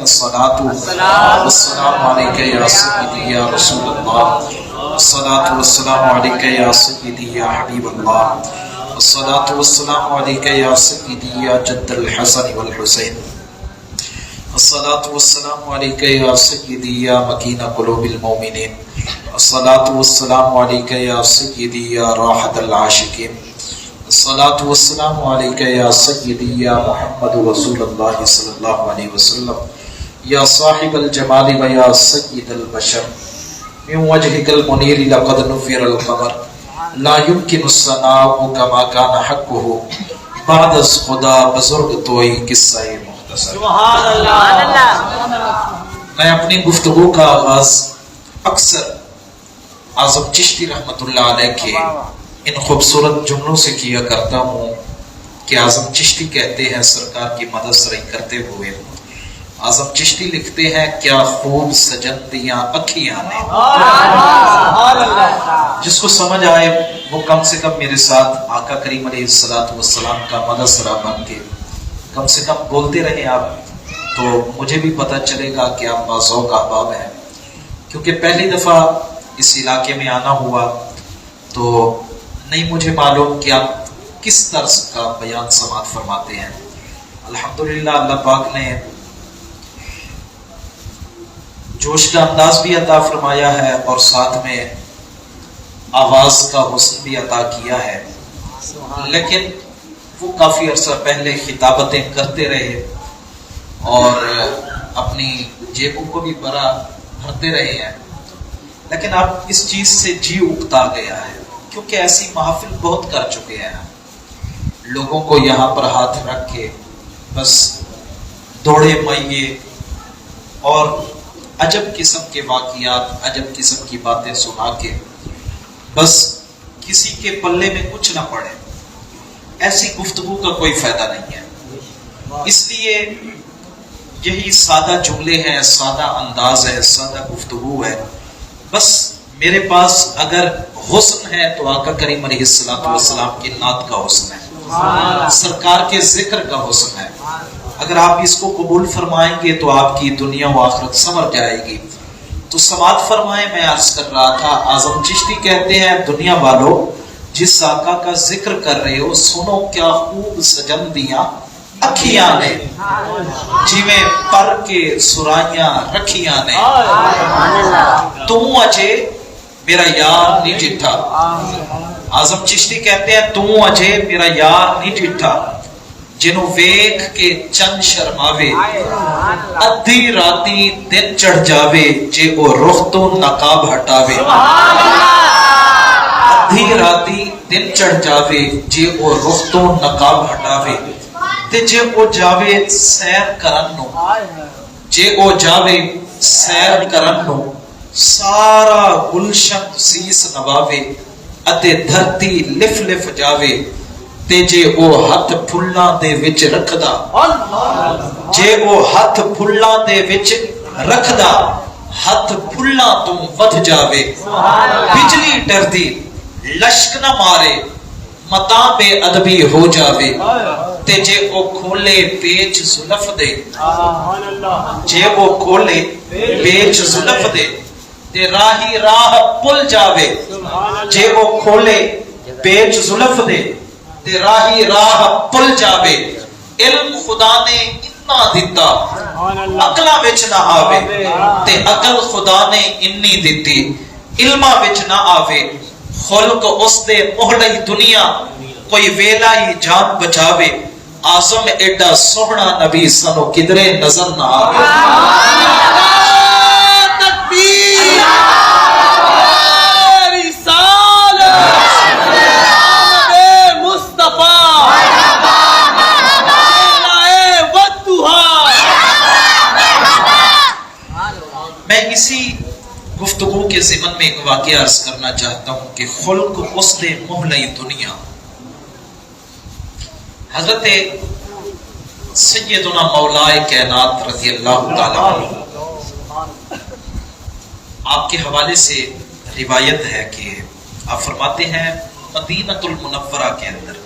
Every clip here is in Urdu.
الصلاۃ والسلام علیک یا سیدی یا رسول اللہ، الصلاۃ والسلام علیک یا سیدی یا حبیب اللہ، الصلاۃ والسلام علیک یا سیدی یا جد الحسن والحسین، الصلاۃ والسلام علیک یا سیدی یا مکین قلوب المؤمنین، الصلاۃ والسلام علیک یا سیدی یا راحت العاشقین، الصلاۃ والسلام علیک یا سیدی یا محمد رسول اللہ صلی اللہ علیہ وسلم، یا صاحب الجمال و یا سید البشر، من وجهک المنیر لقد نفر القمر، لا يمكن الثناء كما كان حقه، بعد از خدا بزرگ توئی قصہ مختصر۔ سبحان اللہ۔ میں اپنی گفتگو کا آغاز اکثر اعظم چشتی رحمت اللہ علیہ کے ان خوبصورت جملوں سے کیا کرتا ہوں کہ اعظم چشتی کہتے ہیں سرکار کی مدد سرائی کرتے ہوئے، اعظم چشتی لکھتے ہیں کیا خوب سجندیاں اکھیاں نے۔ جس کو سمجھ آئے وہ کم سے کم میرے ساتھ آقا کریم علیہ السلام کا مدد سرا بن کے کم سے کم بولتے رہے آپ، تو مجھے بھی پتہ چلے گا کہ آپ باذوق احباب ہیں، کیونکہ پہلی دفعہ اس علاقے میں آنا ہوا تو نہیں مجھے معلوم کہ آپ کس طرز کا بیان سماعت فرماتے ہیں۔ الحمدللہ اللہ پاک نے جوش کا انداز بھی عطا فرمایا ہے اور ساتھ میں آواز کا حسن بھی عطا کیا ہے، لیکن وہ کافی عرصہ پہلے خطابتیں کرتے رہے اور اپنی جیبوں کو بھی بھرتے رہے ہیں، لیکن اب اس چیز سے جی اکتا گیا ہے، کیونکہ ایسی محافل بہت کر چکے ہیں، لوگوں کو یہاں پر ہاتھ رکھ کے بس دوڑے مئیے اور عجب قسم کے واقعات، عجب قسم کی باتیں سنا کے بس کسی کے پلے میں کچھ نہ پڑے، ایسی گفتگو کا کوئی فائدہ نہیں ہے۔ اس لیے یہی سادہ جملے ہیں، سادہ انداز ہے، سادہ گفتگو ہے، بس میرے پاس اگر حسن ہے تو آقا کریم علیہ السلام کی نعت کا حسن ہے، سرکار کے ذکر کا حسن ہے۔ اگر آپ اس کو قبول فرمائیں گے تو آپ کی دنیا و آخرت سنور جائے گی۔ تو سماعت فرمائیں، میں عرض کر رہا تھا اعظم چشتی کہتے ہیں دنیا والو جس آقا کا ذکر کر رہے ہو سنو کیا خوب سجندیاں اکھیاں نے، جی میں پر کے سرائیاں رکھیاں نے، تم اجے میرا یار نہیں جٹھا۔ اعظم چشتی کہتے ہیں تم اجے میرا یار نہیں جٹھا، جنوں ویکھ کے چند شرماوے، ادھی راتی دن چڑھ جاوے جے او رخ تو نقاب ہٹاوے، ادھی راتی دن چڑھ جاوے جے او رخ تو نقاب ہٹاوے، تے جے او جاوے سیر کرن نو، جے او جاوے سیر کرن نو، سارا گلشن سیس نواوے، اتے دھرتی لف لف جاوے، تے جے او ہاتھ پھلاں دے وچ رکھدا، جے او ہاتھ پھلاں دے وچ رکھدا، ہاتھ پھلاں تو ودھ جاوے، بجلی ڈردی لشک نہ مارے، متا بے ادبی ہو جاوے، تے جے او کھولے پیچ زلف دے، جے او کھولے پیچ زلف دے، تے راہی راہ پل جاوے، جے او کھولے پیچ زلف دے، تے راہی راہ پل جاوے، علم خدا نے اتنا دیتا عقلہ وچ نہ آوے، تے عقل خدا نے انی دیتی علمہ وچ نہ آوے، خلق اس دے محلئی دنیا کوئی ویلائی جان بچاوے، اعظم ایڈا سوہنا نبی سنو کدرے نظر نہ آوے۔ میں اسی گفتگو کے ضمن میں ایک واقعہ عرض کرنا چاہتا ہوں کہ خلق اس دے محلئی دنیا، حضرت سیدنا مولائے کائنات رضی اللہ تعالیٰ عنہ، آپ کے حوالے سے روایت ہے کہ آپ فرماتے ہیں مدینہ المنورہ کے اندر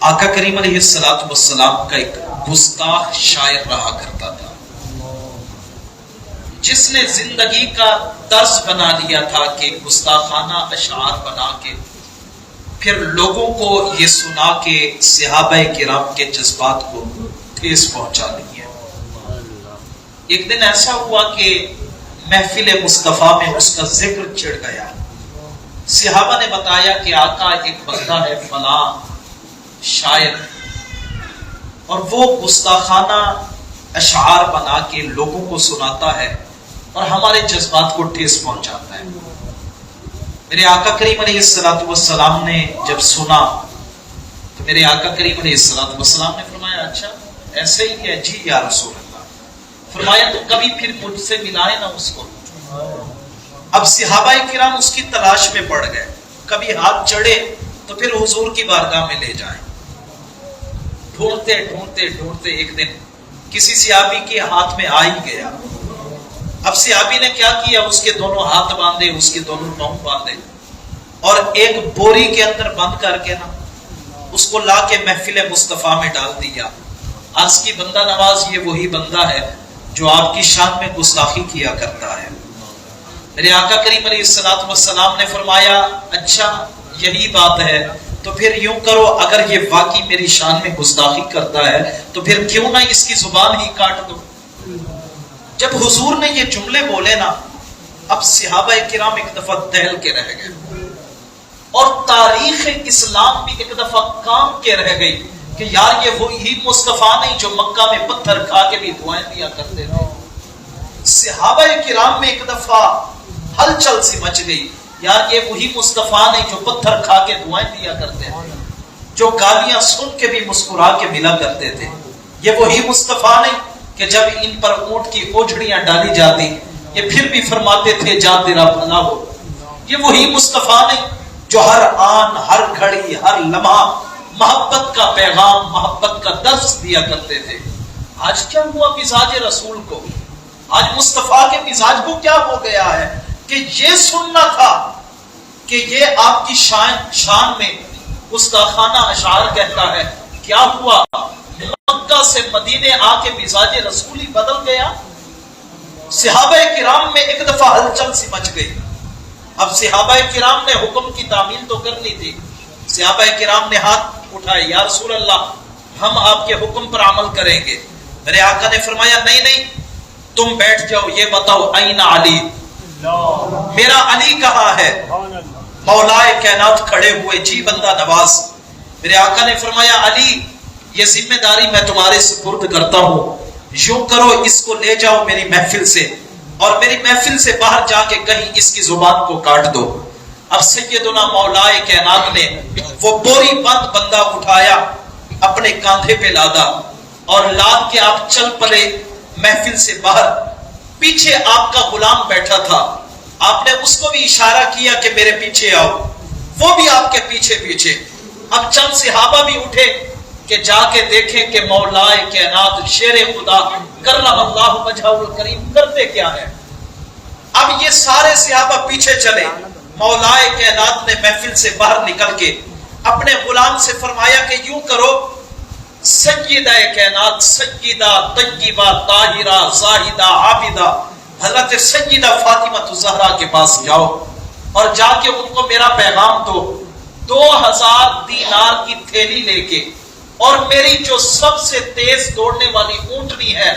آقا کریم علیہ السلام کا ایک گستاخ شاعر رہا کرتا تھا، جس نے زندگی کا طرز بنا لیا تھا کہ گستاخانہ اشعار بنا کے پھر لوگوں کو یہ سنا کے صحابہ کرام کے جذبات کو ٹھیس پہنچا دی ہے۔ ایک دن ایسا ہوا کہ محفل مصطفیٰ میں اس کا ذکر چھڑ گیا۔ صحابہ نے بتایا کہ آقا ایک بندہ ہے فلاں شاعر، اور وہ گستاخانہ اشعار بنا کے لوگوں کو سناتا ہے اور ہمارے جذبات کو ٹھیس پہنچاتا ہے۔ میرے آقا کریم علیہ السلام نے جب سنا تو میرے آقا کریم علیہ السلام نے فرمایا اچھا ایسے ہی ہے؟ جی یا رسول اللہ۔ فرمایا تو کبھی پھر مجھ سے ملائے نا اس کو۔ اب صحابہ کرام اس کی تلاش میں پڑ گئے، کبھی ہاتھ چڑھے تو پھر حضور کی بارگاہ میں لے جائیں۔ ڈھونڈتے ڈھونڈتے ڈھونڈتے ایک دن کسی صحابی کے ہاتھ میں آ ہی گیا۔ اب صحابی نے کیا کیا، اس کے دونوں ہاتھ باندھے، اس کے دونوں پاؤں باندھے اور ایک بوری کے اندر بند کر کے نا اس کو لا کے محفل مصطفیٰ میں ڈال دیا۔ عرض کی بندہ نواز یہ وہی بندہ ہے جو آپ کی شان میں گستاخی کیا کرتا ہے۔ میرے آقا کریم علیہ السلام نے فرمایا اچھا یہی بات ہے تو پھر یوں کرو، اگر یہ واقعی میری شان میں گستاخی کرتا ہے تو پھر کیوں نہ اس کی زبان ہی کاٹ دو۔ جب حضور نے یہ جملے بولے نا، اب صحابہ کرام ایک دفعہ دہل کے رہ گئے اور تاریخ اسلام بھی ایک دفعہ کام کے رہ گئی کہ یار یہ وہی مصطفیٰ نہیں جو مکہ میں پتھر کھا کے بھی دعائیں دیا کرتے تھے۔ صحابہ کرام میں ایک دفعہ ہلچل سی مچ گئی، یار یہ وہی مصطفیٰ نہیں جو پتھر کھا کے دعائیں دیا کرتے تھے، جو گالیاں سن کے بھی مسکرا کے ملا کرتے تھے۔ یہ وہی مصطفیٰ نہیں کہ جب ان پر اونٹ کی اوجھڑیاں ڈالی جاتی یہ پھر بھی فرماتے تھے جا تیرا بھلا ہو۔ یہ وہی مصطفیٰ نہیں جو ہر آن ہر گھڑی ہر لمحہ محبت کا پیغام محبت کا درس دیا کرتے تھے۔ آج کیا ہوا مزاج رسول کو؟ آج مصطفیٰ کے مزاج کو کیا ہو گیا ہے کہ یہ سننا تھا کہ یہ آپ کی شان میں گستاخانہ اشعار کہتا ہے، کیا ہوا؟ مکہ سے مدینے آ کے مزاج رسولی بدل گیا۔ صحابہ کرام میں ایک دفعہ ہلچل سی مچ گئی۔ اب صحابہ کرام نے حکم کی تعمیل تو کرنی تھی۔ صحابہ کرام نے ہاتھ اٹھائے، یا رسول اللہ ہم آپ کے حکم پر عمل کریں گے۔ میرے آقا نے فرمایا نہیں تم بیٹھ جاؤ، یہ بتاؤ این علی، میرا علی کہاں ہے؟ مولائے کائنات کھڑے ہوئے، جی بندہ نواز۔ میرے آقا نے فرمایا علی یہ ذمہ داری میں تمہارے سپرد کرتا ہوں، یوں کرو اس کو لے جاؤ میری محفل سے اور میری محفل سے باہر جا کے کہیں اس کی زبان کو کاٹ دو۔ اب سیدنا مولائے کائنات نے وہ بوری بند بندہ اٹھایا، اپنے کاندھے پہ لادا اور لاد کے آپ چل پڑے محفل سے باہر۔ پیچھے آپ کا غلام بیٹھا تھا، آپ نے اس کو بھی اشارہ کیا کہ میرے پیچھے آؤ، وہ بھی آپ کے پیچھے پیچھے۔ اب چند صحابہ بھی اٹھے کہ جا کے دیکھیں کہ مولائے کائنات شیر خدا کرم اللہ وجہہ الکریم کرتے کیا ہے۔ اب یہ سارے صحابہ پیچھے چلے، مولائے کائنات نے محفل سے باہر نکل کے اپنے غلام سے فرمایا کہ یوں کرو، سیدہ کائنات سیدہ طیبہ طاہرہ زاہدہ عابدہ حضرت سیدہ فاطمہ الزہرا کے پاس جاؤ اور جا کے ان کو میرا پیغام دو، 2000 دینار کی تھیلی لے کے اور میری جو سب سے تیز دوڑنے والی اونٹنی ہے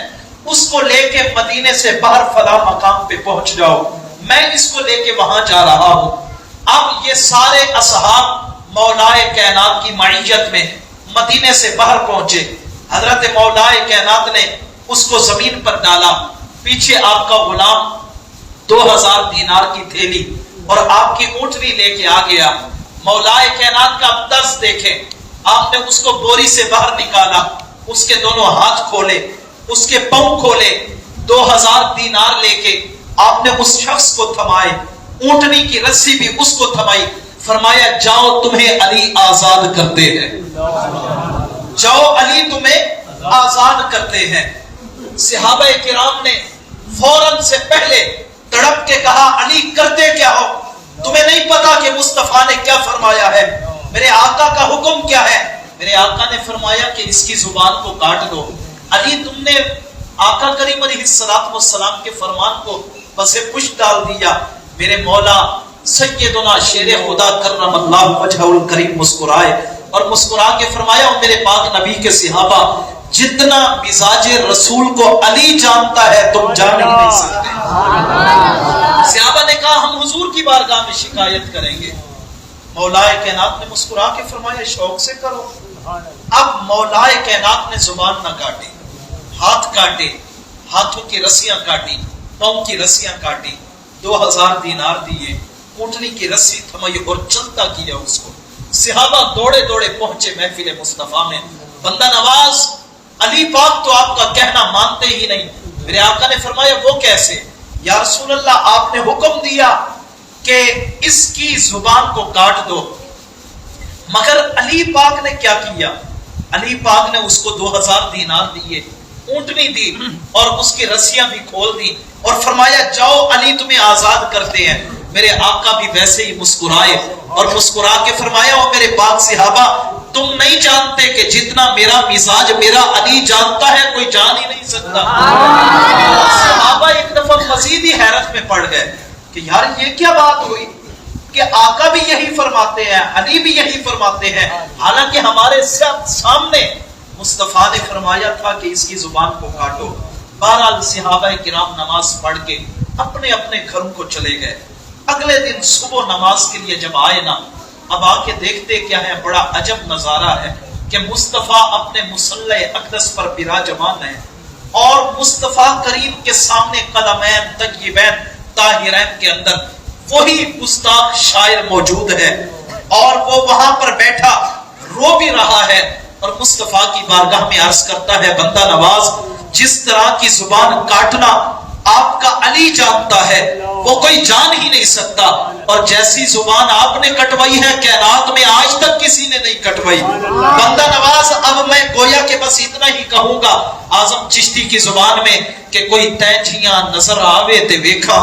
اس کو لے کے مدینے سے باہر فلاں مقام پہ پہنچ جاؤ، میں اس کو لے کے وہاں جا رہا ہوں۔ اب یہ سارے اصحاب مولائے کائنات کی معیت میں مدینے سے باہر پہنچے۔ حضرت مولائے کائنات نے اس کو زمین پر ڈالا، پیچھے آپ کا غلام 2000 دینار کی تھیلی اور آپ کی اونٹنی لے کے آ گیا۔ مولائے کائنات کا اب طرز دیکھیں، آپ نے اس کو بوری سے باہر نکالا، اس کے دونوں ہاتھ کھولے، اس کے پاؤں کھولے، 2000 دینار لے کے آپ نے اس شخص کو تھمائے، اونٹنی کی رسی بھی اس کو تھمائی، فرمایا جاؤ تمہیں علی آزاد کرتے ہیں، جاؤ علی تمہیں آزاد کرتے ہیں۔ صحابہ کرام نے فوراً سے پہلے تڑپ کے کہا علی کرتے کیا ہو؟ تمہیں نہیں پتا کہ مصطفیٰ نے کیا فرمایا ہے؟ میرے آقا کا حکم کیا ہے؟ میرے آقا نے فرمایا کہ اس کی زبان کو کاٹ دو۔ علی تم نے آقا کریم علیہ السلام کے فرمان کو بس پشت ڈال دیا. میرے مولا سیدنا شیر خدا کرم اللہ وجہ الکریم مسکرائے اور مسکرا کے فرمایا میرے پاک نبی کے صحابہ جتنا مزاج رسول کو علی جانتا ہے تم جان ہی نہیں سکتے. صحابہ نے کہا ہم حضور کی بارگاہ میں شکایت کریں گے. مولا کائنات نے مسکرا کے فرمایا شوق سے کرو. اب مولا کائنات نے زبان نہ کاٹی، ہاتھ کاٹے، ہاتھوں کی رسیاں کاٹی، پاؤں کی رسیاں کاٹی، 2000 دینار دیے، اونٹنی کی رسی تھمائی اور چلتا کیا اس کو. صحابہ دوڑے دوڑے پہنچے محفل مصطفیٰ میں. بندہ نواز علی پاک تو آپ کا کہنا مانتے ہی نہیں. میرے آقا نے فرمایا وہ کیسے؟ یا رسول اللہ آپ نے حکم دیا کہ اس کی زبان کو کاٹ دو، مگر علی پاک نے کیا کیا؟ علی پاک نے اس کو 2000 دینار دیے، اونٹنی دی اور اس کی رسیاں بھی کھول دی اور فرمایا جاؤ علی تمہیں آزاد کرتے ہیں. میرے آقا بھی ویسے ہی مسکرائے اور مسکرا کے فرمایا او میرے پاک صحابہ تم نہیں جانتے کہ جتنا میرا مزاج میرا علی جانتا ہے کوئی جان ہی نہیں سکتا. صحابہ ایک دفعہ مزید ہی حیرت میں پڑ گئے کہ یار یہ کیا بات ہوئی کہ آقا بھی یہی فرماتے ہیں، علی بھی یہی فرماتے ہیں، حالانکہ ہمارے سامنے مصطفیٰ نے فرمایا تھا کہ اس کی زبان کو کاٹو. بہرحال صحابہ کرام نماز پڑھ کے اپنے اپنے گھروں کو چلے گئے. اگلے دن صبح نماز کے لیے جب آئے نا، اب آ کے دیکھتے کیا ہے، بڑا عجب نظارہ ہے کہ مصطفیٰ اپنے مصلی اقدس پر براجمان ہے اور مصطفیٰ کریم کے سامنے قدمین طیبین طاہرین کے اندر وہی گستاخ شاعر موجود ہے اور وہ وہاں پر بیٹھا رو بھی رہا ہے اور مصطفیٰ کی بارگاہ میں عرض کرتا ہے بندہ نواز جس طرح کی زبان کاٹنا آپ کا علی جانتا ہے وہ کوئی جان ہی نہیں سکتا، اور جیسی زبان آپ نے کٹوائی ہے کائنات میں آج تک کسی نے نہیں کٹوائی. بندہ نواز اب میں گویا کہ بس اتنا ہی کہوں گا اعظم چشتی کی زبان میں کہ کوئی تینٹیاں نظر آوے تے ویکھا،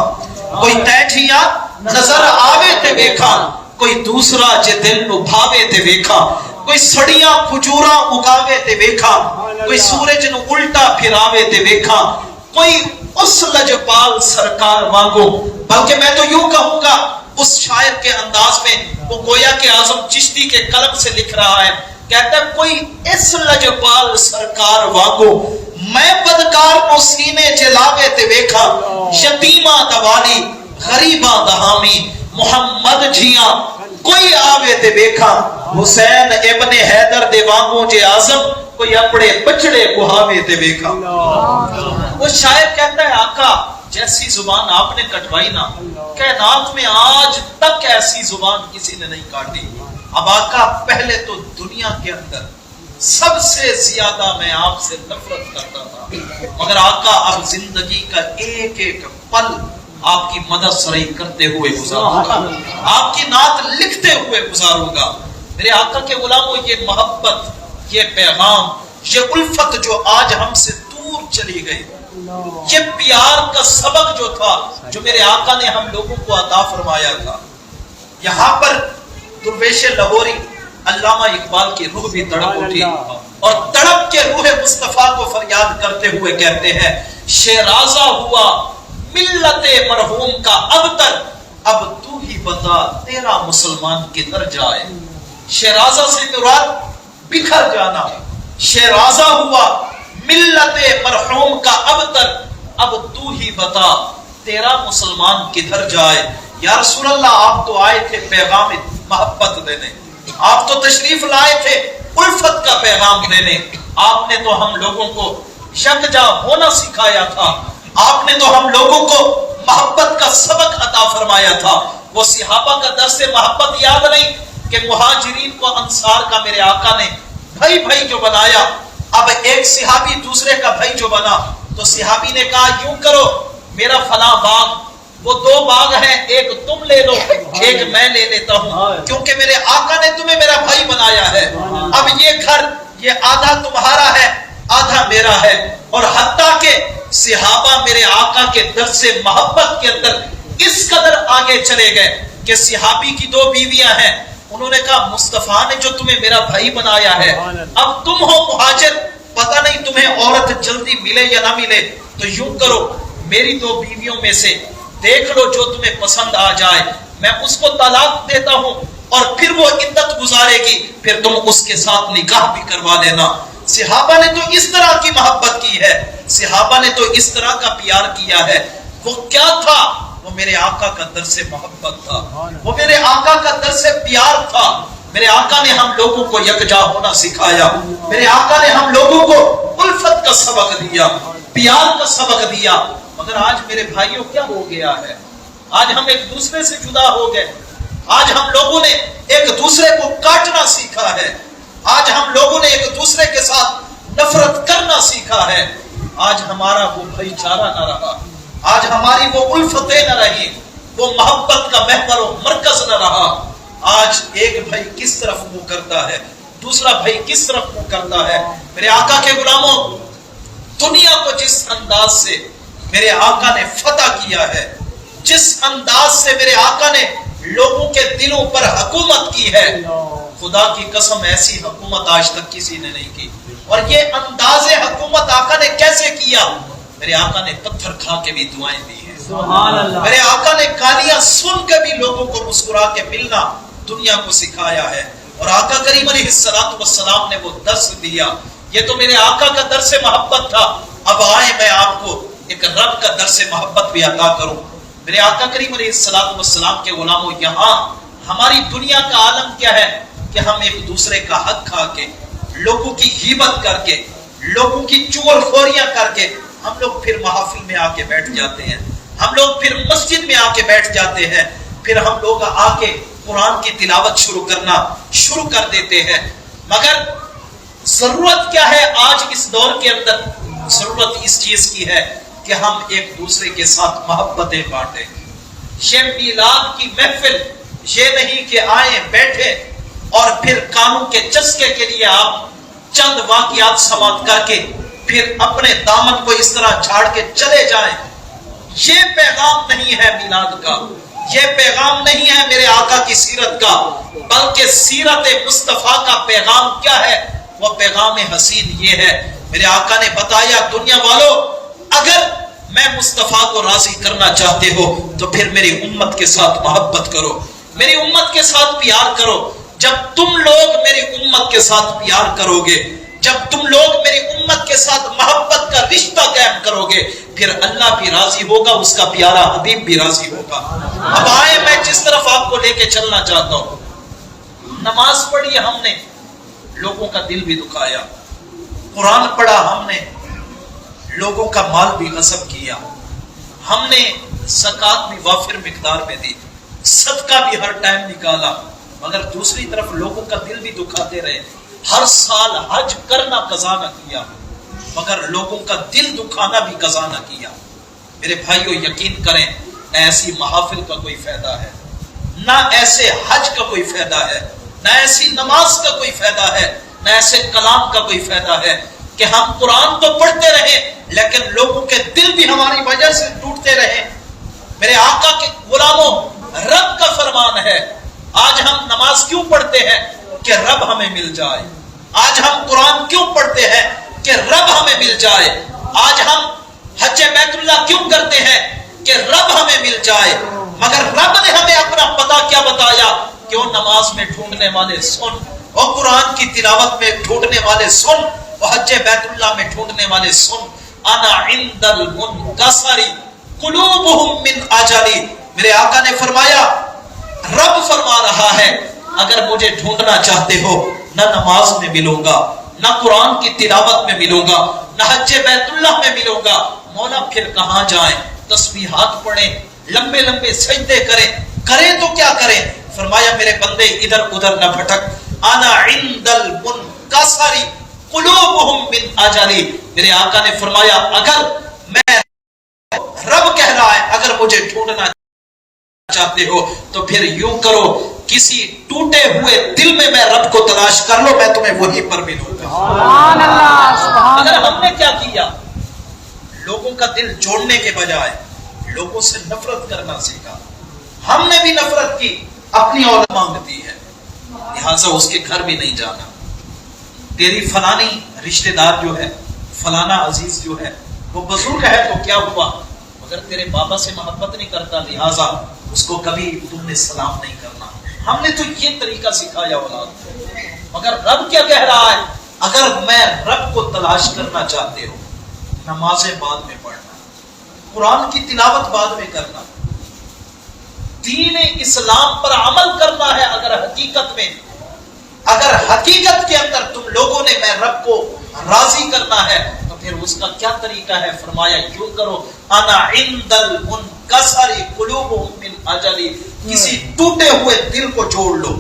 کوئی تینٹیاں نظر آوے تے ویکھا، کوئی دوسرا جے دل نو بھاوے تے ویکھا، کوئی سڑیاں کھجوراں اگاوے تے ویکھا، کوئی سورج نو الٹا پھراوے تے ویکھا، کوئی اس لجپال سرکار وانگو، بلکہ میں تو یوں کہوں گا اس شاعر کے انداز میں وہ گویا کہ اعظم چشتی کے قلم سے لکھ رہا ہے، کہتا ہے کوئی اس لجپال سرکار وانگو میں بدکار نو سینے چلاوے تے ویکھا، یتیماں دوالی غریباں دہامی محمد جھیاں کوئی آوے تے ویکھا، حسین ابن حیدر دے وانگو جے اعظم کوئی اپنے بچڑے بہاوے تے ویکھا. وہ شاعر کہتا ہے آقا جیسی زبان آپ نے کٹوائی نا کائنات میں آج تک ایسی زبان کسی نے نہیں کاٹی. اب آقا پہلے تو دنیا کے اندر سب سے زیادہ میں آپ سے نفرت کرتا تھا، مگر آقا اب زندگی کا ایک ایک پل آپ کی مدد سرائی کرتے ہوئے گزاروں گا، آپ کی نعت لکھتے ہوئے گزاروں گا. میرے آقا کے غلاموں یہ محبت، یہ پیغام، یہ الفت جو آج ہم سے دور چلی گئی، یہ پیار کا سبق جو تھا جو میرے آقا نے ہم لوگوں کو عطا فرمایا تھا، یہاں پر درویش لاہوری علامہ اقبال کی روح بھی تڑپ اٹھی اور تڑپ کے روح مصطفیٰ کو فریاد کرتے ہوئے کہتے ہیں شیرازہ ہوا ملت مرحوم کا ابتر، اب تو ہی بتا تیرا مسلمان کدھر جائے. شیرازہ سے مراد بکھر جانا، شیرازہ ہوا ملت مرحوم کا ابتر، اب تو ہی بتا تیرا مسلمان کدھر جائے. یا رسول اللہ آپ تو آئے تھے پیغام محبت دینے، آپ تو تشریف لائے تھے الفت کا پیغام دینے، آپ نے تو ہم لوگوں کو یکجا ہونا سکھایا تھا، آپ نے تو ہم لوگوں کو محبت کا سبق عطا فرمایا تھا. وہ صحابہ کا درس محبت یاد نہیں کہ مہاجرین کو انصار کا میرے آقا نے بھائی بھائی جو بنایا، اب ایک صحابی دوسرے کا بھائی جو بنا تو صحابی نے کہا یوں کرو میرا فلاں باغ وہ 2 باغ ہیں، ایک تم لے لو ایک میں لے لیتا ہوں، کیونکہ میرے آقا نے تمہیں میرا بھائی بنایا ہے. اب یہ گھر یہ آدھا تمہارا ہے آدھا میرا ہے. اور حتیٰ کہ صحابہ میرے آقا کے درس محبت کے اندر اس قدر آگے چلے گئے کہ صحابی کی 2 بیویاں ہیں، انہوں نے کہا مصطفیٰ نے جو تمہیں میرا بھائی بنایا ہے، اب تم ہو مہاجر پتہ نہیں تمہیں عورت جلدی ملے یا نہ ملے، تو یوں کرو میری 2 بیویوں میں سے دیکھ لو جو تمہیں پسند آ جائے، میں اس کو طلاق دیتا ہوں اور پھر وہ عدت گزارے گی، پھر تم اس کے ساتھ نکاح بھی کروا لینا۔ صحابہ نے تو اس طرح کی محبت کی ہے، صحابہ نے تو اس طرح کا پیار کیا ہے۔ وہ کیا تھا؟ وہ میرے آقا کا درس محبت تھا، وہ میرے آقا کا درس پیار تھا۔ میرے آقا نے ہم لوگوں کو یکجا ہونا سکھایا، میرے آقا نے ہم لوگوں کو الفت کا سبق دیا، پیار کا سبق دیا۔ مگر آج میرے بھائیوں کیا ہو گیا ہے؟ آج ہم ایک دوسرے سے جدا ہو گئے، آج ہم لوگوں نے ایک دوسرے کو کاٹنا سیکھا ہے، آج ہم لوگوں نے ایک دوسرے کے ساتھ نفرت کرنا سیکھا ہے۔ آج ہمارا وہ بھائی چارہ نہ رہا، آج ہماری وہ الفتیں نہ رہی، وہ محبت کا محور و مرکز نہ رہا۔ آج ایک بھائی کس طرف منہ کرتا ہے، دوسرا بھائی کس طرف منہ کرتا ہے۔ میرے آقا کے غلاموں، دنیا کو جس انداز سے میرے آقا نے فتح کیا ہے، جس انداز سے میرے آقا نے لوگوں کے دلوں پر حکومت کی ہے، خدا کی قسم ایسی حکومت آج تک کسی نے نہیں کی۔ اور یہ انداز حکومت آقا نے کیسے کیا؟ میرے آقا نے پتھر کھا کے بھی دعائیں دی ہیں، سبحان اللہ۔ میرے آقا نے گالیاں سن کے بھی لوگوں کو مسکرا کے ملنا دنیا کو سکھایا ہے۔ اور آقا کریم علیہ السلام نے وہ درس دیا، یہ تو میرے آقا کا درس محبت تھا۔ اب آئے میں آپ کو ایک رب کا درس محبت بھی عطا کروں۔ میرے آقا کریم علیہ السلام کے غلاموں، یہاں ہماری دنیا کا عالم کیا ہے کہ ہم ایک دوسرے کا حق کھا کے، لوگوں کی غیبت کر کے، لوگوں کی چغل خوریاں کر کے ہم لوگ پھر محافل میں آ کے بیٹھ جاتے ہیں، ہم لوگ پھر مسجد میں آ کے بیٹھ جاتے ہیں، پھر ہم لوگ آ کے قرآن کی تلاوت شروع کر دیتے ہیں۔ مگر ضرورت کیا ہے آج اس دور کے اندر؟ ضرورت اس چیز کی ہے کہ ہم ایک دوسرے کے ساتھ محبتیں بانٹیں۔ یہ میلاد کی محفل یہ نہیں کہ آئیں بیٹھے اور پھر کانوں کے چسکے کے لیے آپ چند واقعات سماعت کر کے پھر اپنے دامن کو اس طرح جھاڑ کے چلے جائیں۔ یہ پیغام نہیں ہے میلاد کا، یہ پیغام نہیں ہے میرے آقا کی سیرت کا، بلکہ سیرت مصطفیٰ کا پیغام کیا ہے؟ وہ پیغام حسین یہ ہے، میرے آقا نے بتایا دنیا والوں، اگر میں مصطفیٰ کو راضی کرنا چاہتے ہو تو پھر میری امت کے ساتھ محبت کرو، میری امت کے ساتھ پیار کرو۔ جب تم لوگ میری امت کے ساتھ پیار کرو گے، جب تم لوگ میری امت کے ساتھ محبت کا رشتہ قائم کرو گے، پھر اللہ بھی راضی ہوگا، اس کا پیارا حبیب بھی راضی ہوگا۔ اب آئے میں جس طرف آپ کو لے کے چلنا چاہتا ہوں، نماز پڑھی ہم نے، لوگوں کا دل بھی دکھایا، قرآن پڑھا ہم نے، لوگوں کا مال بھی غصب کیا، ہم نے زکوٰۃ بھی وافر مقدار میں دی، صدقہ بھی ہر ٹائم نکالا، مگر دوسری طرف لوگوں کا دل بھی دکھاتے رہے۔ ہر سال حج کرنا قضا نہ کیا، مگر لوگوں کا دل دکھانا بھی قضا نہ کیا۔ میرے بھائیو یقین کریں، نہ ایسی محافل کا کوئی فائدہ ہے، نہ ایسے حج کا کوئی فائدہ ہے، نہ ایسی نماز کا کوئی فائدہ ہے، نہ ایسے کلام کا کوئی فائدہ ہے کہ ہم قرآن تو پڑھتے رہے لیکن لوگوں کے دل بھی ہماری وجہ سے ٹوٹتے رہے۔ میرے آقا کے غلاموں، رب کا فرمان ہے، آج ہم نماز کیوں پڑھتے ہیں؟ کہ رب ہمیں مل جائے۔ آج ہم قرآن کیوں پڑھتے ہیں؟ کہ رب ہمیں مل جائے۔ آج ہم حج بیت اللہ کیوں کرتے ہیں؟ کہ رب ہمیں مل جائے۔ مگر رب نے ہمیں اپنا پتہ کیا بتایا؟ کہ وہ نماز میں ڈھونڈنے والے سن، اور قرآن کی تلاوت میں ڈھونڈنے والے سن، اور حج بیت اللہ میں ڈھونڈنے والے سن۔ انا عند المنکسر قلوبہم من اجلی۔ میرے آقا نے فرمایا، رب فرما رہا ہے، اگر مجھے ڈھونڈنا چاہتے ہو، نہ نماز میں ملوں گا، نہ قرآن کی تلاوت میں ملوں گا، نہ حج بیت اللہ میں ملوں گا۔ مولا پھر کہاں جائیں؟ تسبیحات پڑھیں، لمبے لمبے سجدے کریں تو کیا کریں؟ فرمایا میرے بندے ادھر ادھر نہ بھٹک۔ انا عند المنکسر قلوبہم من اجلی۔ میرے آقا نے فرمایا، اگر میں رب کہہ رہا ہے، اگر مجھے ڈھونڈنا چاہتے ہو تو پھر یوں کرو، کسی ٹوٹے ہوئے دل میں رب کو تلاش کر لو، میں تمہیں وہی پر ملوں گا۔ سبحان اللہ۔ اگر ہم نے کیا کیا؟ لوگوں کا دل جوڑنے کے بجائے لوگوں سے نفرت کرنا سیکھا۔ ہم نے بھی نفرت کی، اپنی اولاد مانگتی ہے، لہٰذا اس کے گھر بھی نہیں جانا، تیری فلانی رشتہ دار جو ہے، فلانا عزیز جو ہے وہ بزرگ ہے تو کیا ہوا، مگر تیرے بابا سے محبت نہیں کرتا لہٰذا اس کو کبھی تم نے سلام نہیں کرنا۔ ہم نے تو یہ طریقہ سکھایا اولاد کو، مگر رب کیا کہہ رہا ہے، اگر میں رب کو تلاش کرنا چاہتے ہو، نمازیں بعد میں پڑھنا، قرآن کی تلاوت بعد میں کرنا، دین اسلام پر عمل کرنا ہے۔ اگر حقیقت کے اندر تم لوگوں نے میں رب کو راضی کرنا ہے تو پھر اس کا کیا طریقہ ہے؟ فرمایا یوں کرو، انا عند المنکسر قلوبهم من اجلی، کسی ٹوٹے ہوئے دل کو جوڑ لو۔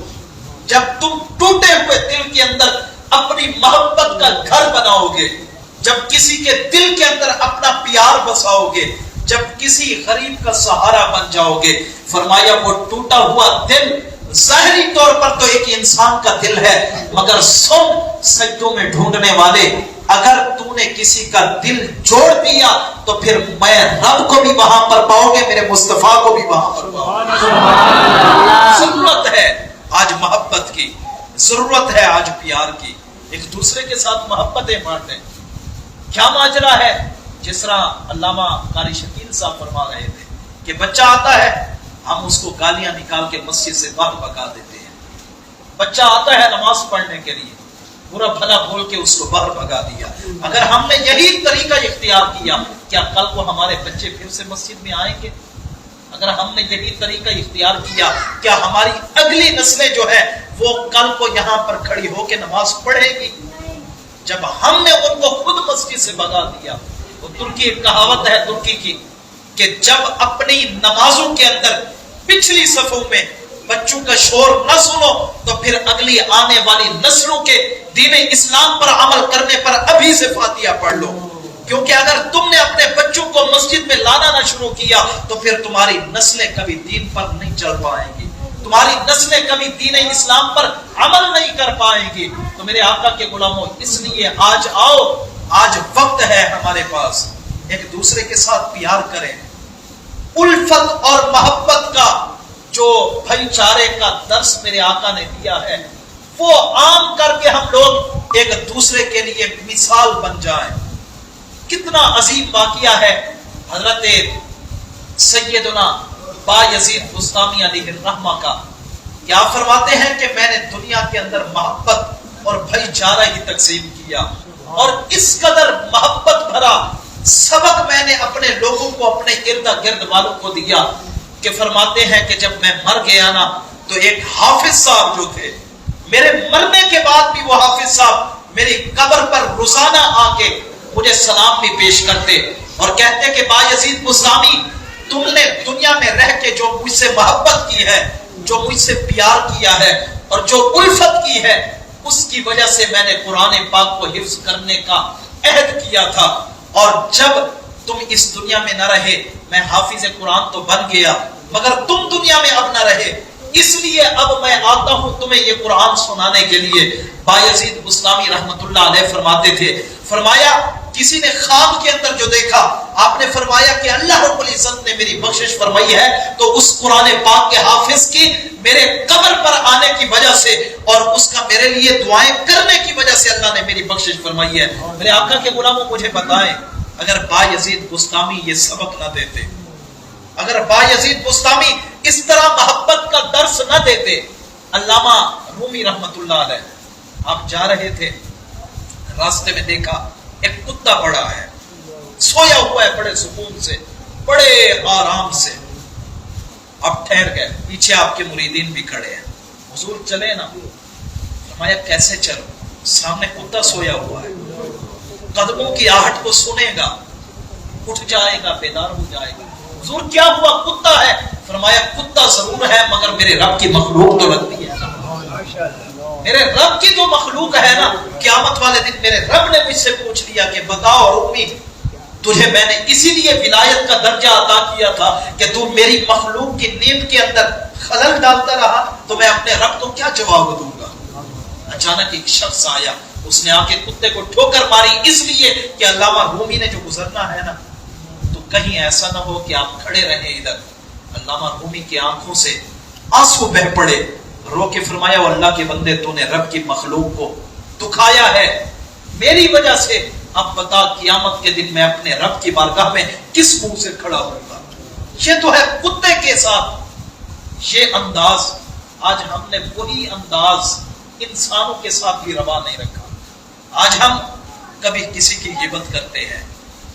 جب تم ٹوٹے ہوئے دل کے اندر اپنی محبت کا گھر بناؤ گے، جب کسی کے دل کے اندر اپنا پیار بساؤ گے، جب کسی غریب کا سہارا بن جاؤ گے، فرمایا وہ ٹوٹا ہوا دل ظاہری طور پر تو ایک انسان کا دل ہے، مگر سن سجدوں میں ڈھونڈنے والے، اگر تو نے کسی کا دل جوڑ دیا تو پھر میں رب کو بھی وہاں پر پاؤ گے، میرے مصطفیٰ کو بھی وہاں پر پاؤ گے۔ ضرورت ہے آج محبت کی، ضرورت ہے آج پیار کی، ایک دوسرے کے ساتھ محبتیں بانٹیں۔ کیا ماجرا ہے؟ جس طرح علامہ قاری شکیل صاحب فرما رہے تھے کہ بچہ آتا ہے، ہم اس کو گالیاں نکال کے مسجد سے باہر بھگا دیتے ہیں۔ بچہ آتا ہے نماز پڑھنے کے لیے، برا بھلا بول کے اس کو باہر بھگا دیا۔ اگر ہم نے یہی طریقہ اختیار کیا، کیا کل کو ہمارے بچے پھر سے مسجد میں آئیں گے؟ اگر ہم نے یہی طریقہ اختیار کیا، کیا ہماری اگلی نسلیں جو ہے وہ کل کو یہاں پر کھڑی ہو کے نماز پڑھے گی؟ جب ہم نے ان کو خود مسجد سے بھگا دیا، وہ ترکی ایک کہاوت ہے ترکی کی کہ جب اپنی نمازوں کے اندر پچھلی صفوں میں بچوں کا شور نہ سنو تو پھر اگلی آنے والی نسلوں کے دین اسلام پر عمل کرنے پر ابھی سے فاتحہ پڑھ لو، کیونکہ اگر تم نے اپنے بچوں کو مسجد میں لانا نہ شروع کیا تو پھر تمہاری نسلیں کبھی دین پر نہیں چل پائیں گی، تمہاری نسلیں کبھی دین اسلام پر عمل نہیں کر پائیں گی۔ تو میرے آقا کے غلاموں، اس لیے آج آؤ، آج وقت ہے ہمارے پاس، ایک دوسرے کے ساتھ پیار کریں۔ الفت اور محبت کا جو بھائی چارے کا درس میرے آقا نے دیا ہے، وہ عام کر کے ہم لوگ ایک دوسرے کے لیے مثال بن جائیں۔ کتنا عظیم واقعہ ہے حضرت سیدنا بایزید بسطامی علیہ الرحمہ کا، کیا فرماتے ہیں کہ میں نے دنیا کے اندر محبت اور بھائی چارہ ہی تقسیم کیا، اور اس قدر محبت بھرا سبق میں نے اپنے لوگوں کو، اپنے ارد گرد والوں کو دیا کہ فرماتے ہیں کہ جب میں مر گیا نا تو ایک حافظ صاحب جو تھے، میرے مرنے کے بعد بھی وہ حافظ صاحب میری قبر پر روزانہ آ کے مجھے سلام بھی پیش کرتے اور کہتے کہ بایزید بسطامی، تم نے دنیا میں رہ کے جو مجھ سے محبت کی ہے، جو مجھ سے پیار کیا ہے اور جو الفت کی ہے، اس کی وجہ سے میں نے قرآن پاک کو حفظ کرنے کا عہد کیا تھا، اور جب تم اس دنیا میں نہ رہے، میں حافظ قرآن تو بن گیا مگر تم دنیا میں اب نہ رہے، اس لیے اب میں آتا ہوں تمہیں یہ قرآن سنانے کے لیے۔ بایزید بسطامی رحمت اللہ علیہ فرماتے تھے، فرمایا کسی نے خواب کے اندر جو دیکھا، آپ نے فرمایا کہ اللہ رب العزت نے میری بخشش فرمائی ہے تو اس قرآن پاک کے حافظ کی میرے قبر پر آنے کی وجہ سے اور اس کا میرے لیے دعائیں کرنے کی وجہ سے اللہ نے میری بخشش فرمائی ہے۔ میرے آقا کے غلاموں مجھے بتائیں، اگر بایزید بسطامی یہ سبق نہ دیتے، اگر بایزید بسطامی اس طرح محبت کا درس نہ دیتے، علامہ رومی رحمت اللہ علیہ، آپ جا رہے تھے، راستے میں دیکھا ایک کتا پڑا ہے، سویا ہوا ہے بڑے سکون سے، بڑے آرام سے۔ آپ ٹھہر گئے، پیچھے آپ کے مریدین بھی کھڑے ہیں، حضور چلے نا؟ فرمایا کیسے چلو؟ سامنے کتا سویا ہوا ہے، قدموں کی آہٹ کو سنے گا، اٹھ جائے گا، بیدار ہو جائے گا۔ حضور کیا ہوا؟ کتا ہے۔ فرمایا کتا ضرور ہے مگر میرے رب کی مخلوق تو لگتی ہے، میرے رب کی تو مخلوق ہے نا۔ قیامت والے دن میرے رب نے مجھ سے پوچھ لیا کہ بتاؤ رومی، تجھے میں نے اسی لیے ولایت کا درجہ عطا کیا تھا کہ تو میری مخلوق کی نیند کے اندر خلل ڈالتا رہا، تو میں اپنے رب کو کیا جواب دوں گا؟ اچانک ایک شخص آیا، اس نے آ کے کتے کو ٹھوکر ماری، اس لیے کہ علامہ رومی نے جو گزرنا ہے نا، تو کہیں ایسا نہ ہو کہ آپ کھڑے رہیں ادھر۔ علامہ رومی کی آنکھوں سے آنسو بہہ پڑے، رو کے فرمایا اللہ کے بندے، تو نے رب کی مخلوق کو دکھایا ہے میری وجہ سے، اب بتا قیامت کے دن میں اپنے رب کی بارگاہ میں کس منہ سے کھڑا ہوگا؟ یہ تو ہے کتے کے ساتھ یہ انداز۔ آج ہم نے وہی انداز انسانوں کے ساتھ بھی روا نہیں رکھا۔ آج ہم کبھی کسی کی غیبت کرتے ہیں،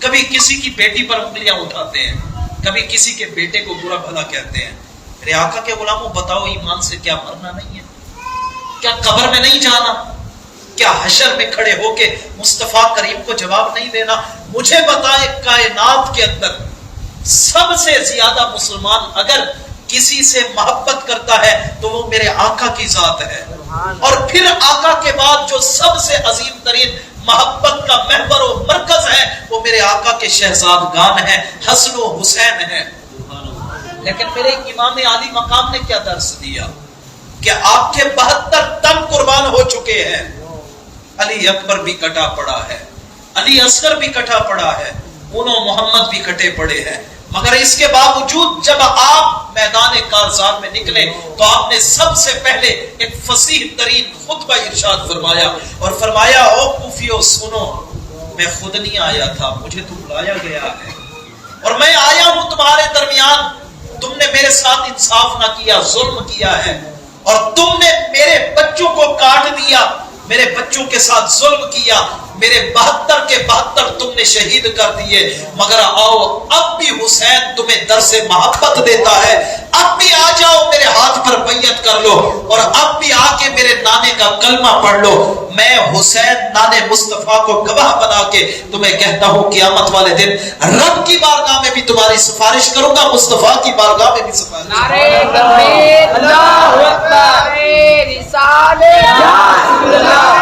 کبھی کسی کی بیٹی پر انگلیاں اٹھاتے ہیں، کبھی کسی کے بیٹے کو برا بھلا کہتے ہیں۔ میرے آقا کے غلاموں، بتاؤ ایمان سے کیا مرنا نہیں ہے؟ کیا قبر میں نہیں جانا؟ کیا حشر میں کھڑے ہو کے مصطفیٰ کریم کو جواب نہیں دینا؟ مجھے بتائے کائنات کے اندر سب سے زیادہ مسلمان اگر کسی سے محبت کرتا ہے تو وہ میرے آقا کی ذات ہے، اور پھر آقا کے بعد جو سب سے عظیم ترین محبت کا محور و مرکز ہے وہ میرے آقا کے شہزادگان ہیں، حسن و حسین ہیں۔ لیکن میرے امام عالی مقام نے کیا درس دیا کہ آپ کے 72 تن قربان ہو چکے ہیں، علی اکبر بھی کٹا پڑا ہے، علی اصغر بھی کٹا پڑا ہے، انہوں محمد بھی کٹے پڑے ہیں، مگر اس کے باوجود جب آپ میدان کارزار میں نکلے تو آپ نے سب سے پہلے ایک فصیح ترین خطبہ ارشاد فرمایا، اور فرمایا او کوفیو سنو، میں خود نہیں آیا تھا، مجھے تو بلایا گیا ہے، اور میں آیا ہوں تمہارے درمیان، تم نے میرے ساتھ انصاف نہ کیا، ظلم کیا ہے، اور تم نے میرے بچوں کو کاٹ دیا، میرے بچوں کے ساتھ ظلم کیا، میرے 72 کے 72 تم نے شہید کر دیے، مگر آؤ اب بھی حسین تمہیں درس محبت دیتا ہے، اب بھی آ جاؤ میرے ہاتھ پر بیعت کر لو، اور اب بھی آ کے میرے نانے کا کلمہ پڑھ لو۔ میں حسین نانے مصطفیٰ کو گواہ بنا کے تمہیں کہتا ہوں قیامت والے دن رب کی بارگاہ میں بھی تمہاری سفارش کروں گا، مصطفیٰ کی بارگاہ میں بھی سفارش کروں گا۔ نعرہ تکبیر، اللہ اکبر، رسالت، یا رسول اللہ،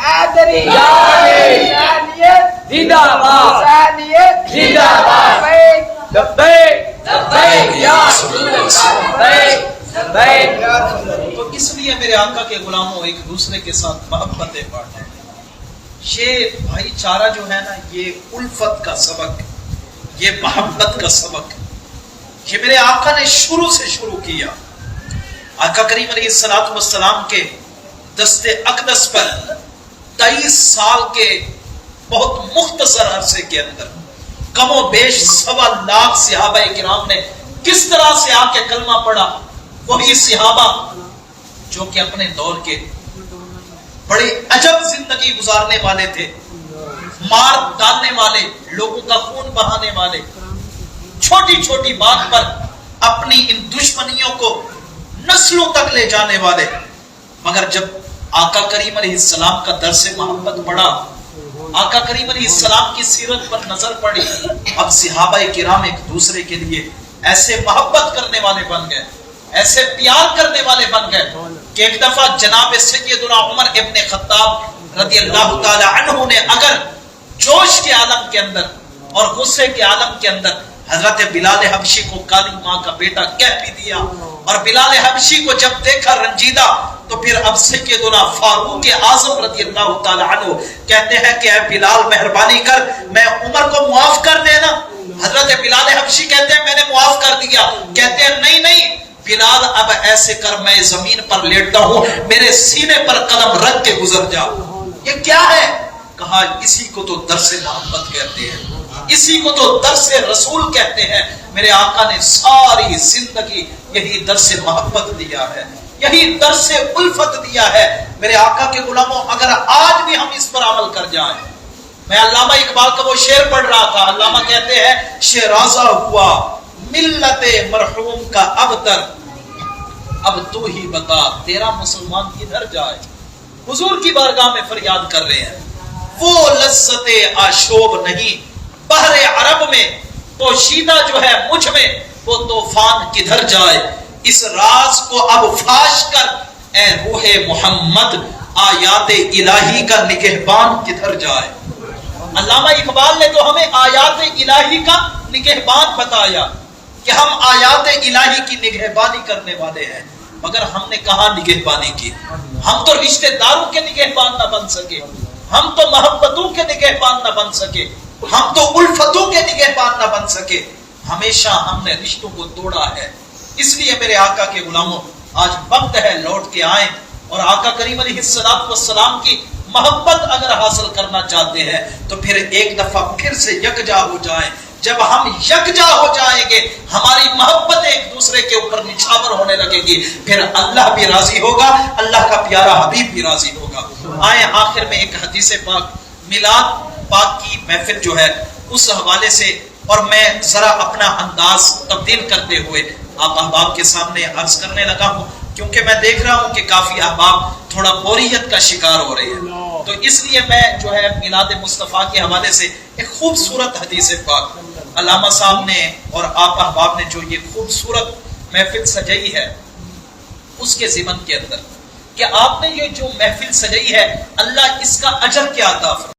حیدری، حسینیت زندہ باد، حسینیت زندہ باد، لبیک لبیک یا رسول اللہ، لبیک لبیک۔ تو اس لیے میرے آقا کے غلاموں، ایک دوسرے کے ساتھ محبتیں بانٹیں۔ یہ بھائی چارہ جو ہے نا، یہ الفت کا سبق، یہ محبت کا سبق، یہ میرے آقا نے شروع سے شروع کیا۔ آقا کریم علیہ السلام کے دست اقدس پر 23 سال کے بہت مختصر عرصے کے اندر کم و بیش 1.25 لاکھ صحابہ کرام نے کس طرح سے آ کے کلمہ پڑھا۔ وہی صحابہ جو کہ اپنے دور کے بڑے عجب زندگی گزارنے والے تھے، مار ڈالنے والے، لوگوں کا خون بہانے والے، چھوٹی چھوٹی بات پر اپنی ان دشمنیوں کو نسلوں تک لے جانے والے، مگر جب آقا کریم علیہ السلام کا درس محبت پڑھا، آقا کریم علیہ السلام کی سیرت پر نظر پڑی، اب صحابہ کرام ایک دوسرے کے لیے ایسے محبت کرنے والے بن گئے، ایسے پیار کرنے والے بن گئے کہ ایک دفعہ جناب سیدنا عمر ابن خطاب رضی اللہ تعالی عنہ نے اگر جوش کے عالم کے اندر اور غصے کے عالم کے اندر حضرت بلال حبشی کو کالی ماں کا بیٹا کہہ بھی دیا، اور بلال حبشی کو جب دیکھا رنجیدہ، تو پھر اب سیدنا فاروق اعظم رضی اللہ تعالی عنہ کہتے ہیں کہ اے بلال مہربانی کر، میں عمر کو معاف کر دینا۔ حضرت بلال حبشی کہتے ہیں میں نے معاف کر دیا، کہتے ہیں نہیں نہیں بلال اب ایسے کر، میں زمین پر لیٹتا ہوں، میرے سینے پر قدم رکھ کے گزر جا۔ یہ کیا ہے؟ کہا اسی کو تو درس محبت کہتے ہیں، اسی کو تو درس رسول کہتے ہیں۔ میرے آقا نے ساری زندگی یہی درس محبت دیا ہے، یہی درس الفت دیا ہے۔ میرے آقا کے غلاموں، اگر آج بھی ہم اس پر عمل کر جائیں، میں علامہ اقبال کا وہ شعر پڑھ رہا تھا، علامہ کہتے ہیں شیرازہ ہوا ملت مرحوم کا ابتر، اب تو ہی بتا تیرا مسلمان کدھر جائے۔ حضور کی بارگاہ میں فریاد کر رہے ہیں، وہ لذت آشوب نہیں بحر عرب میں، پوشیدہ جو ہے مجھ میں، وہ طوفان کدھر جائے۔ اس راز کو اب فاش کر اے روح محمد، آیات الہی کا نگہبان کدھر جائے۔ علامہ اقبال نے تو ہمیں آیات الہی کا نگہبان بتایا کہ ہم آیات الہی کی نگہبانی کرنے والے ہیں، مگر ہم نے کہاں نگہبانی کی؟ ہم تو رشتہ داروں کے نگہبان نہ بن سکے، ہم تو محبتوں کے نگہبان نہ بن سکے، ہم تو الفتوں کے نگہبان نہ بن سکے، ہمیشہ ہم نے رشتوں کو توڑا ہے۔ اس لیے میرے آقا کے غلاموں، آج وقت ہے لوٹ کے آئیں اور آقا کریم علیہ السلام کی محبت اگر حاصل کرنا چاہتے ہیں تو پھر ایک دفعہ پھر سے یکجا ہو جائیں. جب ہم یکجا ہو جائیں گے ہماری محبت ایک دوسرے کے اوپر نچھاور ہونے لگے گی, پھر اللہ بھی راضی ہوگا, اللہ کا پیارا حبیب بھی راضی ہوگا. آئیں آخر میں ایک حدیث پاک میلاد پاک کی محفل جو ہے اس حوالے سے, اور میں ذرا اپنا انداز تبدیل کرتے ہوئے آپ احباب کے سامنے عرض کرنے لگا ہوں, کیونکہ میں دیکھ رہا ہوں کہ کافی احباب تھوڑا بوریت کا شکار ہو رہے ہیں. تو اس لیے میں جو ہے میلاد مصطفیٰ کے حوالے سے ایک خوبصورت حدیث پاک علامہ صاحب نے اور آپ احباب نے جو یہ خوبصورت محفل سجائی ہے اس کے ضمن کے اندر کہ آپ نے یہ جو محفل سجائی ہے اللہ اس کا اجر کیا عطا فرمائے.